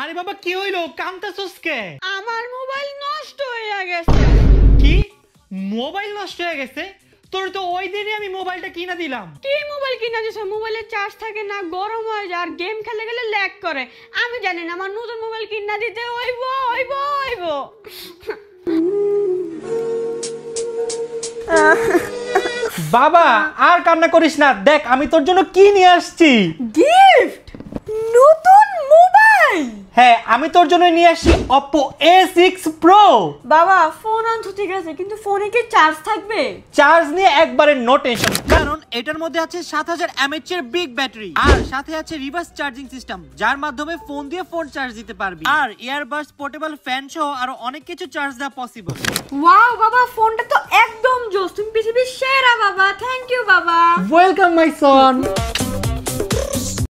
আরে বাবা কি হইলো, কাঁদতাছস কে? আমার মোবাইল নষ্ট হয়ে গেছে। কি মোবাইল নষ্ট হয়ে গেছে? তোর তো ওই দিনই আমি মোবাইলটা কিনা দিলাম। কি মোবাইল কিনা দিছ? মোবাইলে চার্জ থাকে না, গরম হয়ে যায় আর গেম খেলে গেলে ল্যাগ করে। আমি জানি না, আমার নতুন মোবাইল কিনা দিতে হইব। বাবা আর কান্না করিস না, দেখ আমি তোর জন্য কি নিয়ে আসছি। গিফট? নতুন মোবাইল? হ্যাঁ, আমি তোর জন্য নিয়ে আসছি Oppo A6 Pro। বাবা ফোন আনছো ঠিক আছে, কিন্তু ফোনে কি চার্জ থাকবে? চার্জ নিয়ে একবারে নো টেনশন, কারণ এটার মধ্যে আছে 7000 mAh এর বিগ ব্যাটারি, আর সাথে আছে রিভার্স চার্জিং সিস্টেম, যার মাধ্যমে ফোন দিয়ে ফোন চার্জ দিতে পারবি, আর ইয়ারবাডস, পোর্টেবল ফ্যান সহ আরো অনেক কিছু চার্জ দেওয়া পসিবল। ওয়াও বাবা, ফোনটা তো একদম জোস, তুমি পৃথিবীর সেরা বাবা। থ্যাংক ইউ বাবা। Welcome my Son.